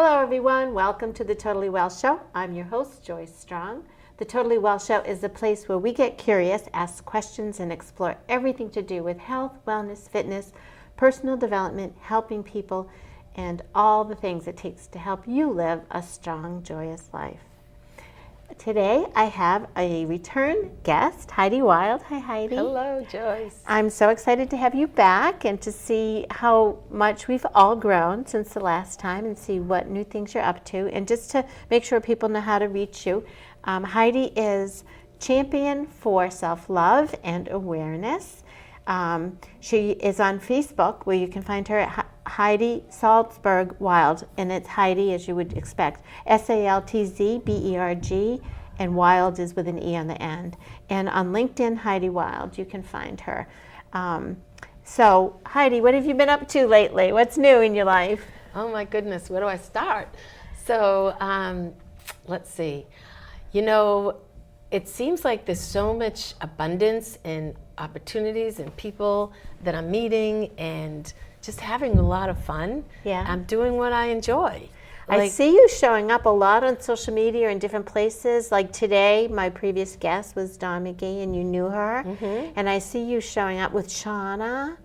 Hello everyone, welcome to the Totally Well Show. I'm your host, Joyce Strong. The Totally Well Show is the place where we get curious, ask questions, and explore everything to do with health, wellness, fitness, personal development, helping people, and all the things it takes to help you live a strong, joyous life. Today I have a return guest, Heidi Wilde. Hi, Heidi. Hello, Joyce. I'm so excited to have you back and to see how much we've all grown since the last time and see what new things you're up to, and just to make sure people know how to reach you. Heidi is champion for self-love and awareness. She is on Facebook, where you can find her at Heidi Salzberg Wilde, and it's Heidi, as you would expect, Saltzberg, and Wilde is with an E on the end. And on LinkedIn, Heidi Wilde, you can find her. So, Heidi, what have you been up to lately? What's new in your life? Oh my goodness, where do I start? So, let's see. You know, it seems like there's so much abundance and opportunities and people that I'm meeting and just having a lot of fun. Yeah. I'm doing what I enjoy. I see you showing up a lot on social media in different places. Like today, my previous guest was Dawn McGee, and you knew her. Mm-hmm. And I see you showing up with Shauna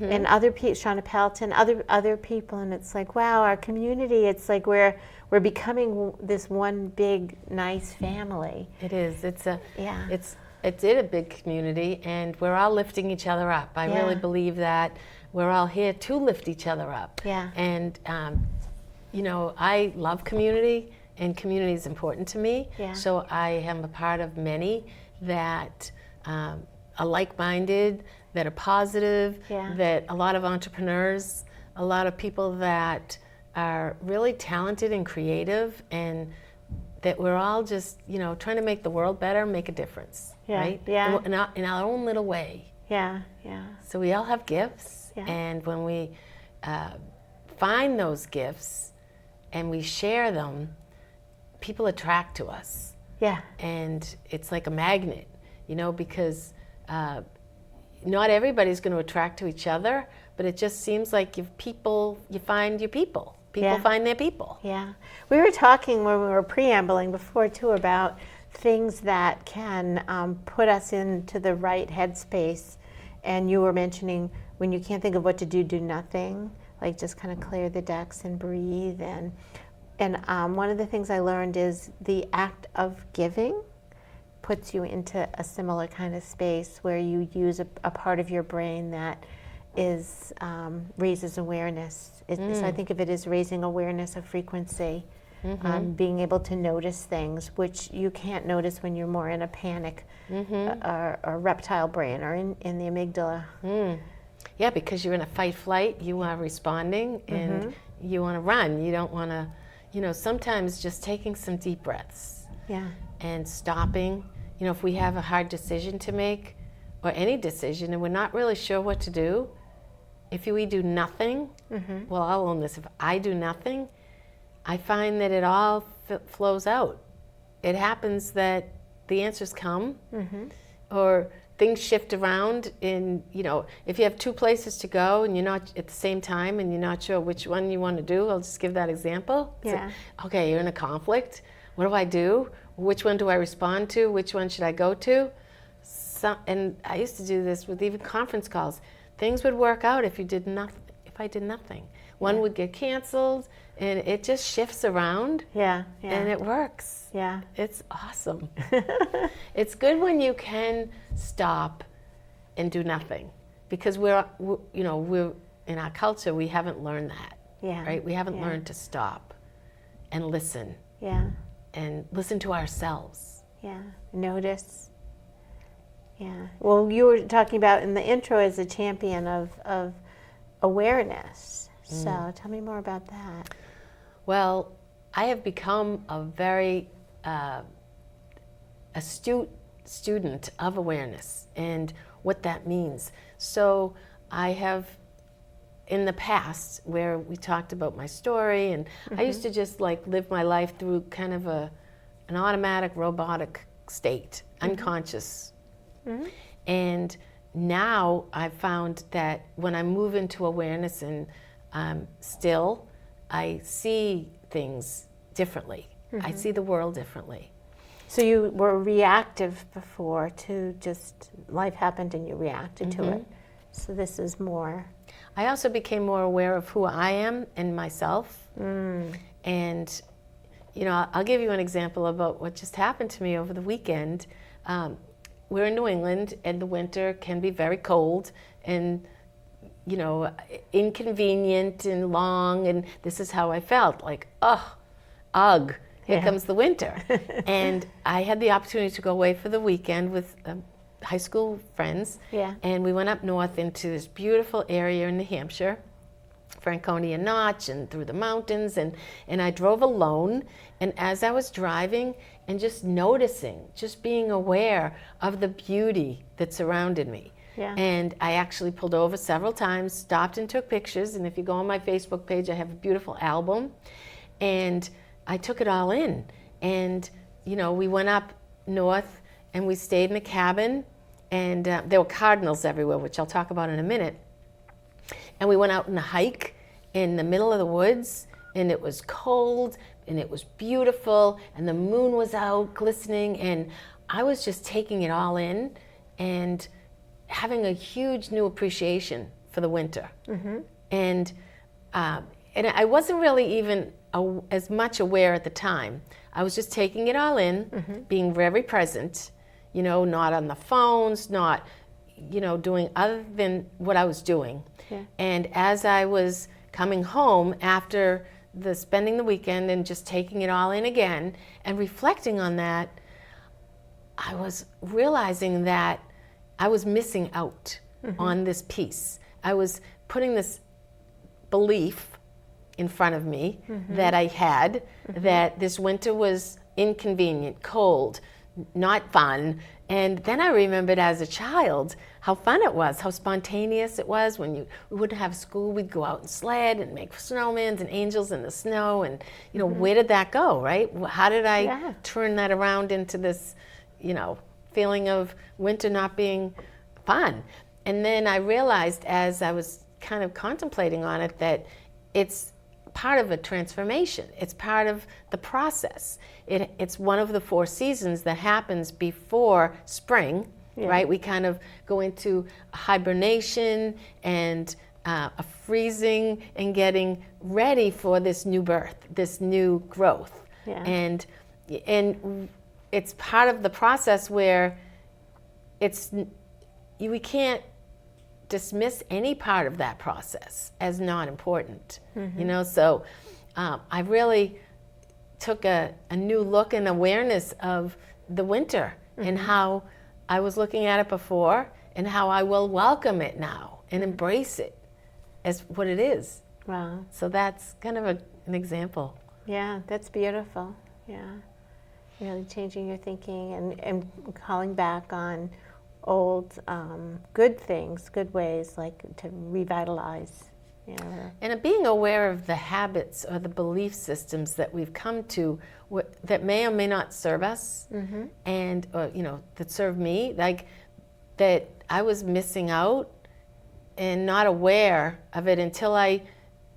and other people, Shauna Pelton, other people, and it's like, wow, our community. It's like we're becoming this one big, nice family. It is. It's a big community, and we're all lifting each other up. I really believe that we're all here to lift each other up. Yeah. And you know, I love community, and community is important to me. Yeah. So I am a part of many that are like-minded, that are positive, that a lot of entrepreneurs, a lot of people that are really talented and creative, and that we're all just, you know, trying to make the world better, make a difference, right? Yeah. In our own little way. Yeah. So we all have gifts, and when we find those gifts and we share them, people attract to us. Yeah. And it's like a magnet, you know, because not everybody's going to attract to each other, but it just seems like you find your people. People find their people. Yeah. We were talking when we were preambling before, too, about things that can put us into the right headspace. And you were mentioning when you can't think of what to do, do nothing. Like just kind of clear the decks and breathe. And one of the things I learned is the act of giving puts you into a similar kind of space where you use a part of your brain that is raises awareness. So I think of it as raising awareness of frequency, being able to notice things which you can't notice when you're more in a panic or reptile brain or in the amygdala. Yeah, because you're in a fight-flight, you are responding, and you want to run. You don't want to, you know, sometimes just taking some deep breaths and stopping. You know, if we have a hard decision to make, or any decision, and we're not really sure what to do, if we do nothing, well, I'll own this. If I do nothing, I find that it all flows out. It happens that the answers come, or things shift around. In, you know, if you have two places to go and you're not at the same time and you're not sure which one you want to do, I'll just give that example. Yeah. So, okay, you're in a conflict. What do I do? Which one do I respond to? Which one should I go to? And I used to do this with even conference calls. Things would work out if you did nothing. If I did nothing, one would get canceled, and it just shifts around. And it works. Yeah, it's awesome. It's good when you can stop and do nothing, because we're in our culture, we haven't learned that. Right? We haven't learned to stop and listen. And listen to ourselves. Notice. Well, you were talking about in the intro as a champion of awareness. So tell me more about that. Well, I have become a very astute student of awareness and what that means. So I have, in the past, where we talked about my story, and I used to just like live my life through kind of an automatic, robotic state, unconscious. And now I've found that when I move into awareness and I'm still, I see things differently. I see the world differently. So you were reactive before to just life happened and you reacted to it. So this is more. I also became more aware of who I am and myself. And, you know, I'll give you an example about what just happened to me over the weekend. We're in New England, and the winter can be very cold and, you know, inconvenient and long. And this is how I felt, like, ugh, here comes the winter. And I had the opportunity to go away for the weekend with high school friends. And we went up north into this beautiful area in New Hampshire, Franconia Notch, and through the mountains. And I drove alone. And as I was driving and just noticing, just being aware of the beauty that surrounded me. And I actually pulled over several times, stopped and took pictures. And if you go on my Facebook page, I have a beautiful album. And I took it all in. And, you know, we went up north and we stayed in a cabin. And there were cardinals everywhere, which I'll talk about in a minute. And we went out on a hike in the middle of the woods. And it was cold and it was beautiful. And the moon was out glistening. And I was just taking it all in and having a huge new appreciation for the winter. And I wasn't really even as much aware at the time. I was just taking it all in, being very present, you know, not on the phones, not, you know, doing other than what I was doing. And as I was coming home after spending the weekend and just taking it all in again and reflecting on that, I was realizing that I was missing out on this piece. I was putting this belief in front of me that I had, that this winter was inconvenient, cold, not fun. And then I remembered as a child how fun it was, how spontaneous it was. When we wouldn't have school, we'd go out and sled and make snowmen and angels in the snow. And, you know, where did that go, right? How did I turn that around into this, you know, feeling of winter not being fun? And then I realized as I was kind of contemplating on it that it's part of a transformation. It's part of the process. It's one of the 4 seasons that happens before spring, right? We kind of go into hibernation and a freezing and getting ready for this new birth, this new growth. And it's part of the process where we can't dismiss any part of that process as not important, you know. So I really took a new look and awareness of the winter and how I was looking at it before and how I will welcome it now and embrace it as what it is. Wow. So that's kind of an example. Yeah, that's beautiful. Yeah. Really changing your thinking and calling back on old good things, good ways, like to revitalize. And being aware of the habits or the belief systems that we've come to that may or may not serve us, and you know, that serve me, like that I was missing out and not aware of it until I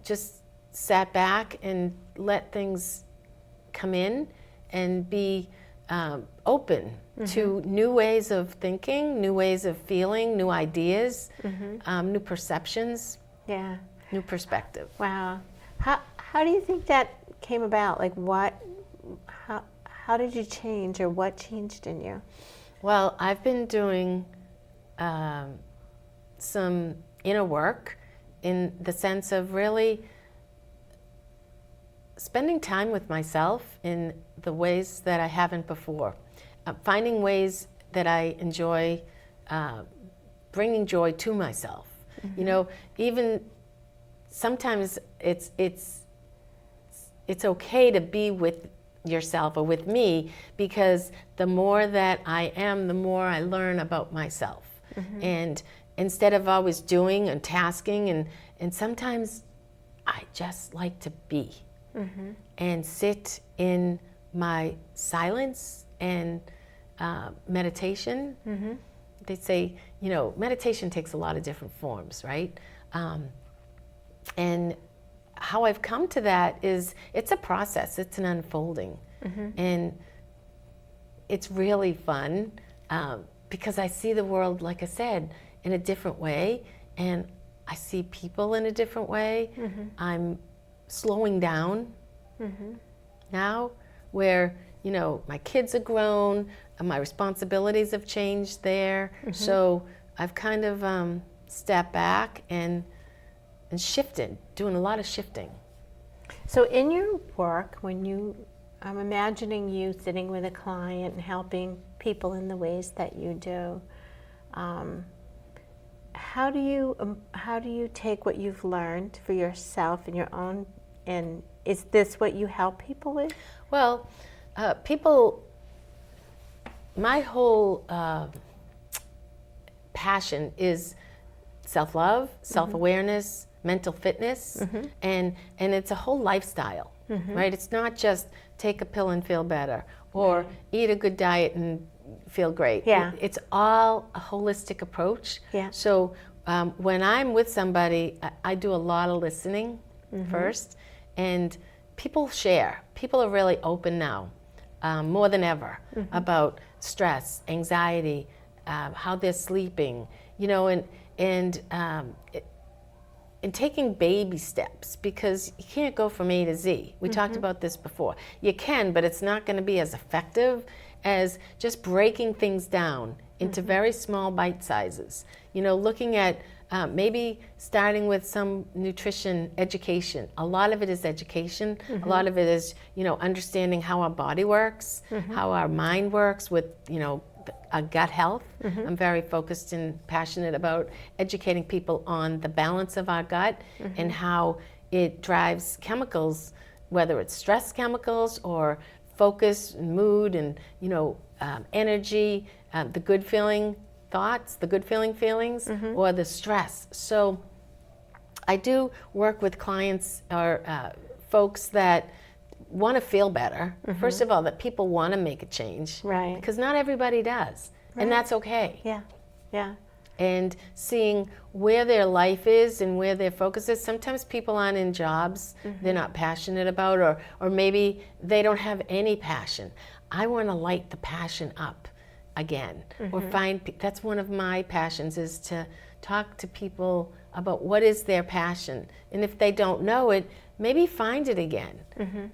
just sat back and let things come in and be open to new ways of thinking, new ways of feeling, new ideas, new perceptions, new perspective. Wow. How do you think that came about? Like how did you change, or what changed in you? Well, I've been doing some inner work in the sense of really spending time with myself in the ways that I haven't before. Finding ways that I enjoy bringing joy to myself. You know, even sometimes it's okay to be with yourself or with me, because the more that I am, the more I learn about myself. And instead of always doing and tasking, and sometimes I just like to be and sit in my silence and meditation. They say, you know, meditation takes a lot of different forms, right? And how I've come to that is it's a process, it's an unfolding. And it's really fun because I see the world, like I said, in a different way, and I see people in a different way. I'm slowing down now, where, you know, my kids are grown, and my responsibilities have changed there. So I've kind of stepped back and shifted, doing a lot of shifting. So in your work, when I'm imagining you sitting with a client and helping people in the ways that you do. How do you take what you've learned for yourself and your own, and is this what you help people with? Well, my whole passion is self-love, self-awareness, mental fitness, and it's a whole lifestyle, right? It's not just take a pill and feel better, or eat a good diet and feel great. Yeah. It's all a holistic approach. Yeah. So when I'm with somebody, I do a lot of listening first, and people share. People are really open now, more than ever, about stress, anxiety, how they're sleeping, you know, and taking baby steps, because you can't go from A to Z. We talked about this before. You can, but it's not going to be as effective as just breaking things down into very small bite sizes. You know, looking at maybe starting with some nutrition education. A lot of it is education. A lot of it is, you know, understanding how our body works, how our mind works with, you know, our gut health. I'm very focused and passionate about educating people on the balance of our gut and how it drives chemicals, whether it's stress chemicals or focus and mood and, you know, energy, the good feeling thoughts, the good feeling feelings, or the stress. So I do work with clients or folks that want to feel better. First of all, that people want to make a change. Right. Because not everybody does. Right. And that's okay. Yeah, yeah. And seeing where their life is and where their focus is. Sometimes people aren't in jobs they're not passionate about, or maybe they don't have any passion. I want to light the passion up again, or find, that's one of my passions, is to talk to people about what is their passion. And if they don't know it, maybe find it again.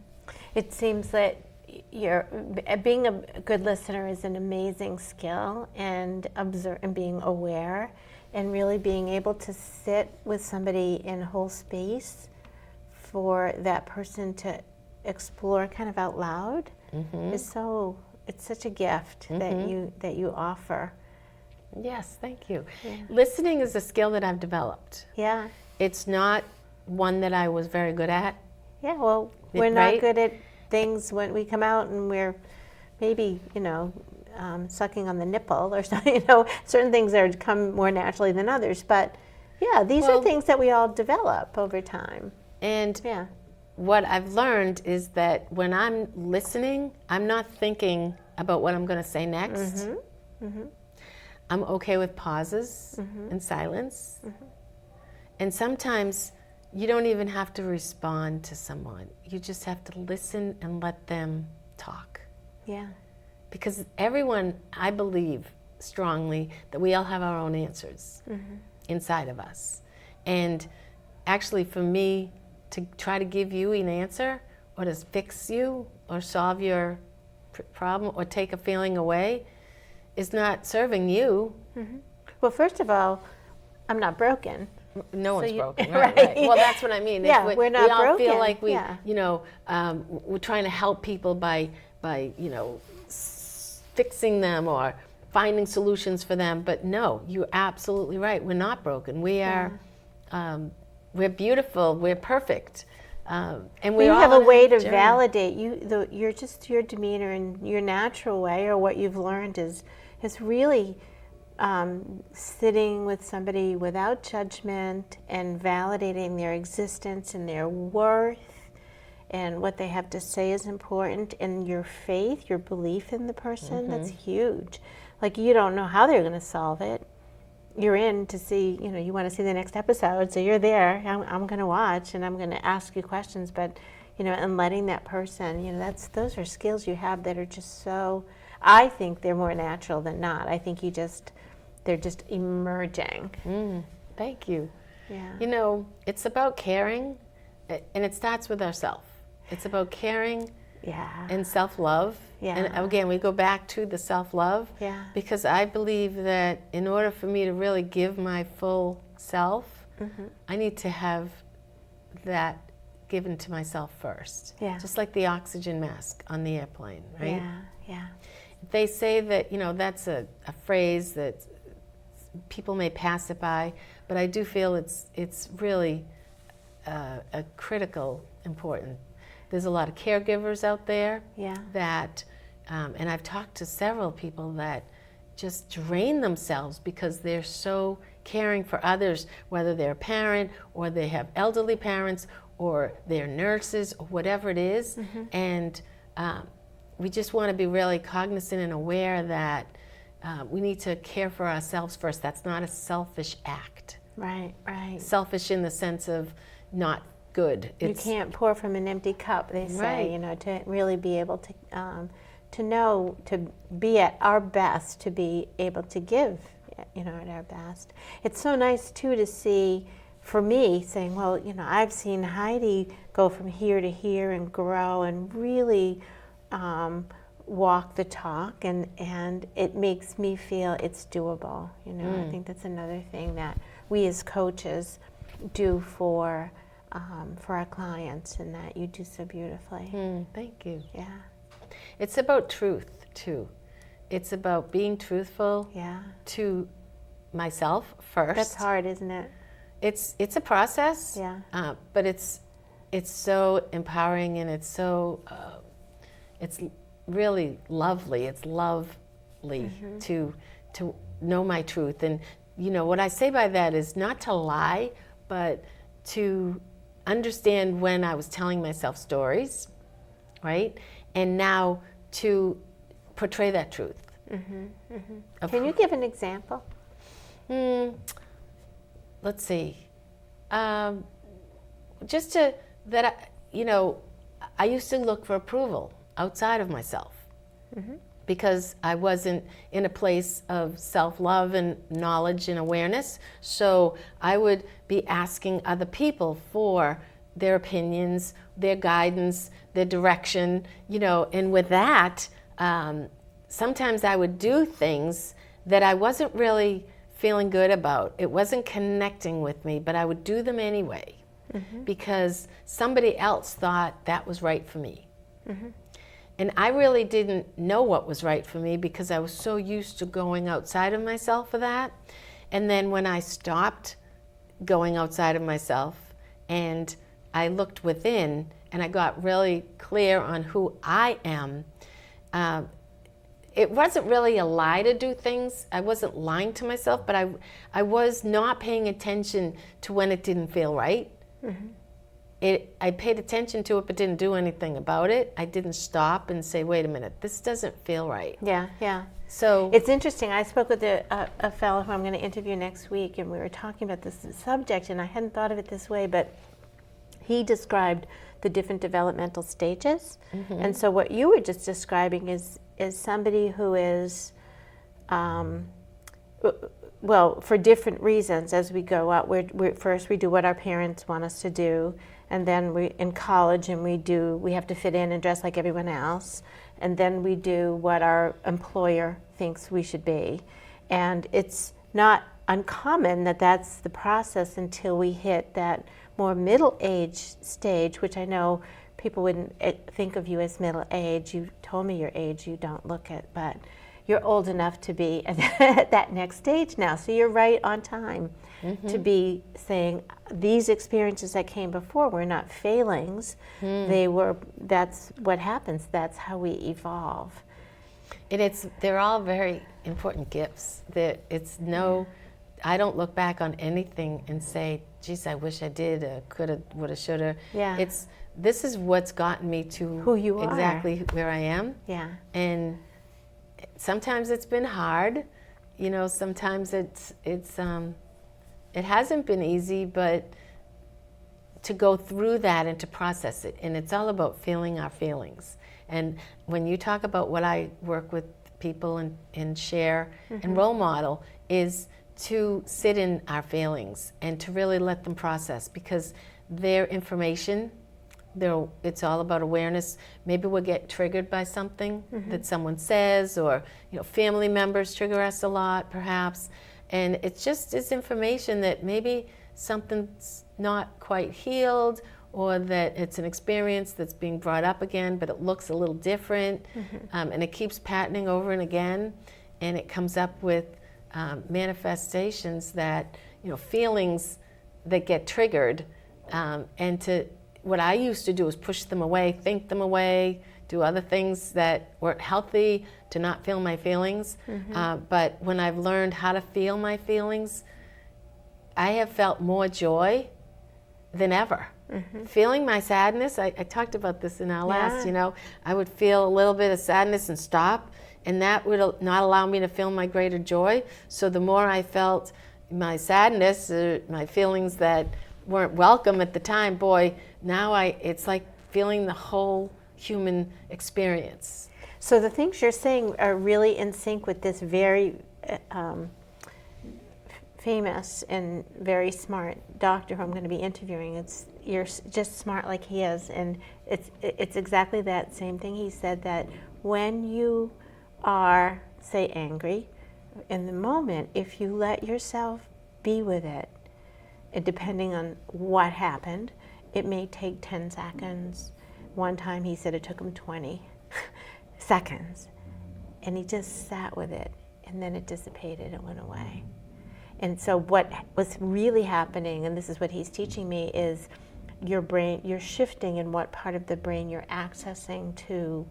It seems that being a good listener is an amazing skill, and observe and being aware, and really being able to sit with somebody in whole space for that person to explore kind of out loud is so. It's such a gift that you offer. Yes, thank you. Yeah. Listening is a skill that I've developed. Yeah. It's not one that I was very good at. Yeah. Well, we're not Right? good at things when we come out and we're maybe, you know, sucking on the nipple or something. You know, certain things come more naturally than others. But yeah, these are things that we all develop over time. And Yeah. what I've learned is that when I'm listening, I'm not thinking about what I'm going to say next. I'm okay with pauses and silence. And sometimes you don't even have to respond to someone. You just have to listen and let them talk. Yeah. Because everyone, I believe strongly that we all have our own answers inside of us. And actually, for me, to try to give you an answer, or to fix you, or solve your problem, or take a feeling away, is not serving you. Well, first of all, I'm not broken. No one's you- broken, right. right? Well, that's what I mean. Yeah, we're not we all broken. feel like we, Yeah. you know, we're trying to help people by you know, fixing them or finding solutions for them. But no, you're absolutely right. We're not broken. We are. We're beautiful. We're perfect. And we You all have a on way to journey. validate your demeanor and your natural way, or what you've learned is really sitting with somebody without judgment and validating their existence and their worth, and what they have to say is important, and your faith, your belief in the person. That's huge. Like, you don't know how they're going to solve it, you're in to see, you want to see the next episode, so you're there. I'm going to watch, and I'm going to ask you questions, but, and letting that person, those are skills you have that are just so, I think they're more natural than not. I think they're just emerging. Thank you. Yeah. It's about caring, and it starts with ourselves. It's about caring and self-love. Yeah. And again, we go back to the self-love. Yeah. Because I believe that in order for me to really give my full self, I need to have that given to myself first. Yeah. Just like the oxygen mask on the airplane, right? Yeah. They say that, that's a phrase that people may pass it by, but I do feel it's really a critical important. There's a lot of caregivers out there that, and I've talked to several people that just drain themselves because they're so caring for others, whether they're a parent or they have elderly parents or they're nurses or whatever it is. And we just want to be really cognizant and aware that we need to care for ourselves first. That's not a selfish act. Right. Selfish in the sense of not good. You can't pour from an empty cup, they say, to really be able to know, to be at our best, to be able to give, at our best. It's so nice, too, to see, for me, saying, well, I've seen Heidi go from here to here and grow and really walk the talk, and it makes me feel it's doable. I think that's another thing that we as coaches do for our clients, and that you do so beautifully. Thank you. Yeah. It's about truth, too. It's about being truthful to myself first. That's hard, isn't it? It's a process, but it's so empowering, and it's so it's really lovely. It's lovely to know my truth. And what I say by that is not to lie, but to understand when I was telling myself stories, right? And now to portray that truth. Can you give an example? Let's see. Just I used to look for approval outside of myself because I wasn't in a place of self-love and knowledge and awareness. So I would be asking other people for their opinions, their guidance, their direction, and with that, sometimes I would do things that I wasn't really feeling good about. It wasn't connecting with me, but I would do them anyway because somebody else thought that was right for me. And I really didn't know what was right for me because I was so used to going outside of myself for that. And then when I stopped going outside of myself and I looked within and I got really clear on who I am, it wasn't really a lie to do things. I wasn't lying to myself, but I was not paying attention to when it didn't feel right. I paid attention to it but didn't do anything about it. I didn't stop and say, wait a minute, this doesn't feel right. Yeah. So it's interesting. I spoke with a fellow who I'm going to interview next week, and we were talking about this subject, and I hadn't thought of it this way, but he described the different developmental stages. And so what you were just describing is somebody who is, well, for different reasons as we go out. First we do what our parents want us to do, and then we in college and we have to fit in and dress like everyone else, and then we do what our employer thinks we should be. And it's not uncommon that that's the process until we hit that more middle-aged stage, which I know people wouldn't think of you as middle-aged. You told me your age, you don't look it, but you're old enough to be at that next stage now. So you're right on time to be saying these experiences that came before were not failings. That's what happens. That's how we evolve. And they're all very important gifts. I don't look back on anything and say, geez, I wish I did, coulda, woulda, shoulda. Yeah. This is what's gotten me to who you exactly where I am. Yeah. And sometimes it's been hard, you know, sometimes it hasn't been easy, but to go through that and to process it. And it's all about feeling our feelings. And when you talk about what I work with people and share and role model is to sit in our feelings and to really let them process, because their information, it's all about awareness. Maybe we'll get triggered by something that someone says, or family members trigger us a lot perhaps, and it's information that maybe something's not quite healed, or that it's an experience that's being brought up again, but it looks a little different, and it keeps patterning over and again, and it comes up with manifestations that, feelings that get triggered, and what I used to do is push them away, think them away, do other things that weren't healthy to not feel my feelings. But when I've learned how to feel my feelings, I have felt more joy than ever. Feeling my sadness, I talked about this in our last, I would feel a little bit of sadness and stop, and that would not allow me to feel my greater joy. So the more I felt my sadness, my feelings that weren't welcome at the time, boy, now it's like feeling the whole human experience. So the things you're saying are really in sync with this very famous and very smart doctor who I'm going to be interviewing. You're just smart like he is, and it's exactly that same thing. He said that when you are, say, angry, in the moment, if you let yourself be with it, and depending on what happened, it may take 10 seconds. One time he said it took him 20 seconds, and he just sat with it, and then it dissipated, it went away. And so what was really happening, and this is what he's teaching me, is your brain, you're shifting in what part of the brain you're accessing to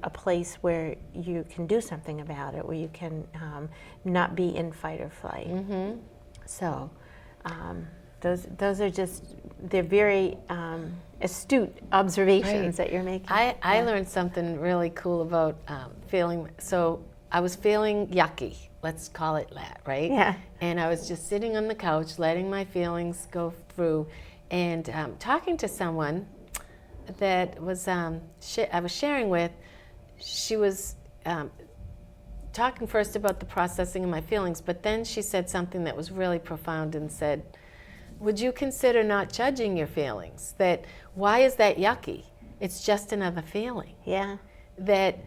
a place where you can do something about it, where you can not be in fight or flight. So those are just, they're very astute observations that you're making. I learned something really cool about feeling, so I was feeling yucky, let's call it that, right? Yeah. And I was just sitting on the couch, letting my feelings go through, and talking to someone that was I was sharing with. She was talking first about the processing of my feelings, but then she said something that was really profound and said, would you consider not judging your feelings? That, why is that yucky? It's just another feeling. Yeah. That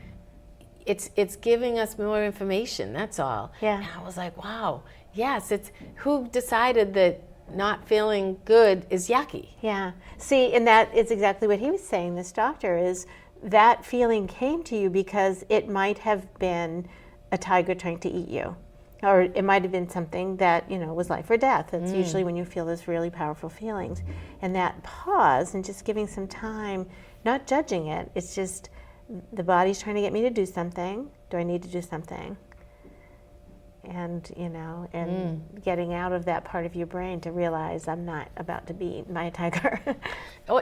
it's giving us more information, that's all. Yeah. And I was like, wow, yes, it's who decided that not feeling good is yucky? Yeah. See, and that is exactly what he was saying, this doctor, is that feeling came to you because it might have been a tiger trying to eat you. Or it might have been something that, was life or death. That's usually when you feel those really powerful feelings. And that pause and just giving some time, not judging it, it's just the body's trying to get me to do something. Do I need to do something? And, getting out of that part of your brain to realize I'm not about to be eaten by a tiger.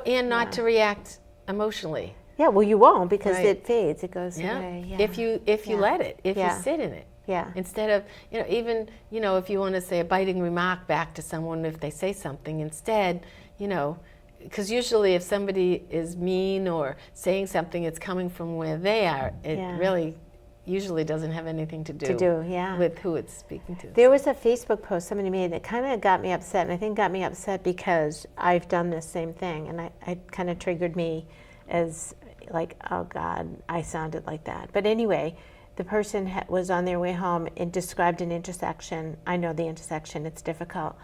And not to react emotionally. Yeah, well, you won't, because it fades, it goes away. Yeah. If you let it, if you sit in it. Yeah. Instead of, even, if you want to say a biting remark back to someone if they say something, instead, because usually if somebody is mean or saying something, it's coming from where they are. It really usually doesn't have anything to do with who it's speaking to. There was a Facebook post somebody made that kind of got me upset, and I think got me upset because I've done this same thing, and it kind of triggered me as like, oh God, I sounded like that. But anyway, the person was on their way home and described an intersection. I know the intersection, it's difficult,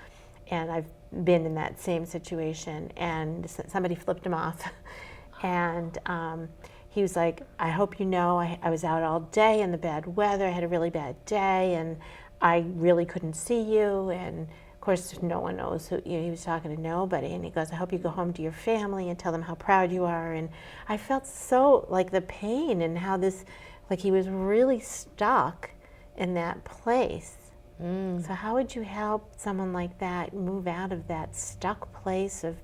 and I've been in that same situation, and somebody flipped him off. And he was like, I hope you know, I was out all day in the bad weather, I had a really bad day, and I really couldn't see you, and of course no one knows who, he was talking to nobody, and he goes, I hope you go home to your family and tell them how proud you are. And I felt so, like, the pain and how this, like, he was really stuck in that place. So how would you help someone like that move out of that stuck place of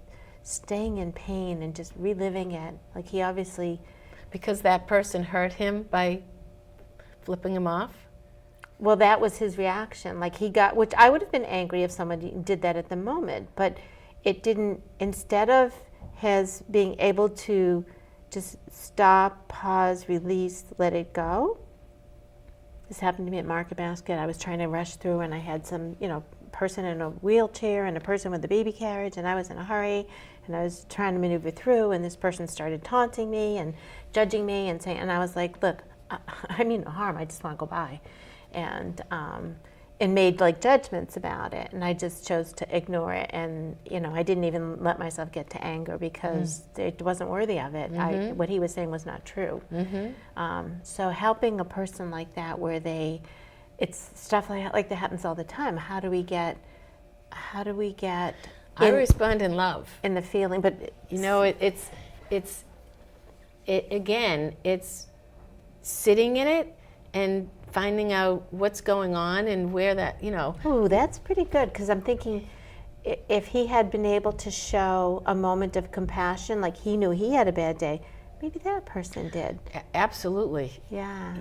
staying in pain and just reliving it? Like, he obviously... Because that person hurt him by flipping him off? well, that was his reaction. Like he got, which I would have been angry if somebody did that at the moment, but it didn't, instead of his being able to just stop, pause, release, let it go. This happened to me at Market Basket. I was trying to rush through and I had some, person in a wheelchair and a person with a baby carriage, and I was in a hurry and I was trying to maneuver through, and this person started taunting me and judging me and saying, and I was like, look, I mean no harm, I just want to go by. And made like judgments about it, and I just chose to ignore it, and I didn't even let myself get to anger because it wasn't worthy of it. What he was saying was not true. So helping a person like that, where it's stuff like that happens all the time. How do we get I respond in love, in the feeling, but it's sitting in it and finding out what's going on and where that, Ooh, that's pretty good, because I'm thinking if he had been able to show a moment of compassion, like he knew he had a bad day, maybe that person did. Absolutely. Yeah.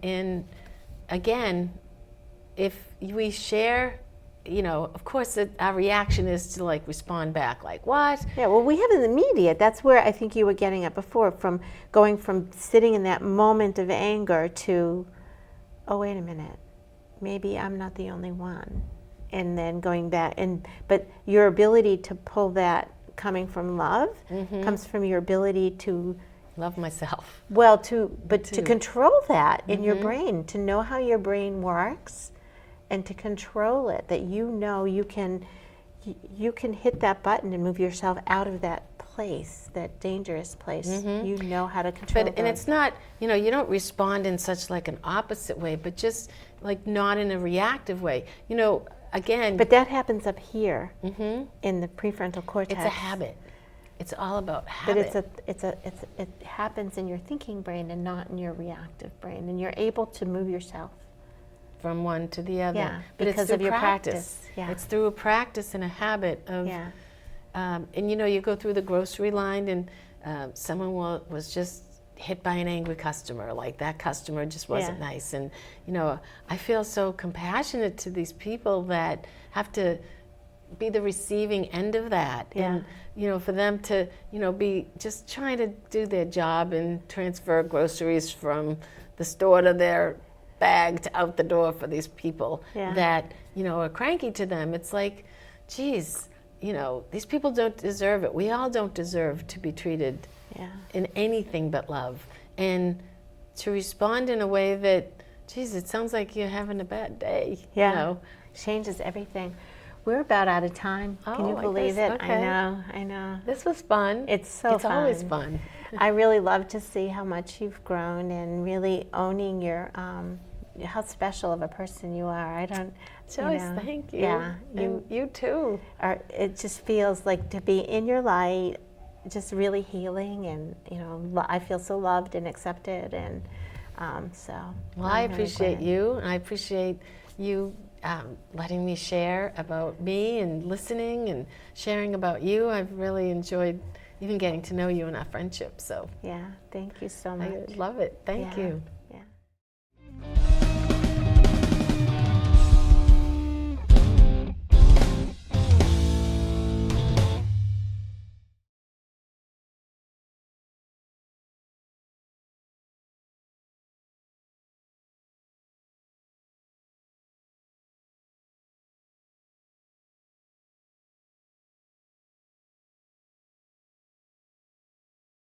And again, if we share, of course our reaction is to like respond back, like, what? Yeah, well, we have an immediate. That's where I think you were getting at before, from going from sitting in that moment of anger to, oh, wait a minute, maybe I'm not the only one. And then going back, but your ability to pull that coming from love comes from your ability to love myself. Well, to control that in your brain, to know how your brain works and to control it, that you can hit that button and move yourself out of that place, that dangerous place. You know how to control it. And it's not, you don't respond in such like an opposite way, but just like not in a reactive way. Again. But that happens up here in the prefrontal cortex. It's a habit. It's all about habit. But it happens in your thinking brain and not in your reactive brain, and you're able to move yourself from one to the other. Yeah, but because it's of your practice. Yeah. It's through a practice and a habit of, and you go through the grocery line and someone was just hit by an angry customer, like that customer just wasn't nice. And, I feel so compassionate to these people that have to be the receiving end of that. And, for them to, be just trying to do their job and transfer groceries from the store to their bag to out the door for these people that, are cranky to them. It's like, geez, these people don't deserve it. We all don't deserve to be treated in anything but love. And to respond in a way that, geez, it sounds like you're having a bad day. Changes everything. We're about out of time. Can you believe it? Okay. I know. This was fun. It's fun. It's always fun. I really love to see how much you've grown and really owning your how special of a person you are. I don't, Joyce, thank you. Yeah, you too. It just feels like to be in your light, just really healing, and I feel so loved and accepted, and so. Well, I appreciate you, and I appreciate you letting me share about me and listening and sharing about you. I've really enjoyed even getting to know you in our friendship. So yeah, thank you so much. I love it. Thank you.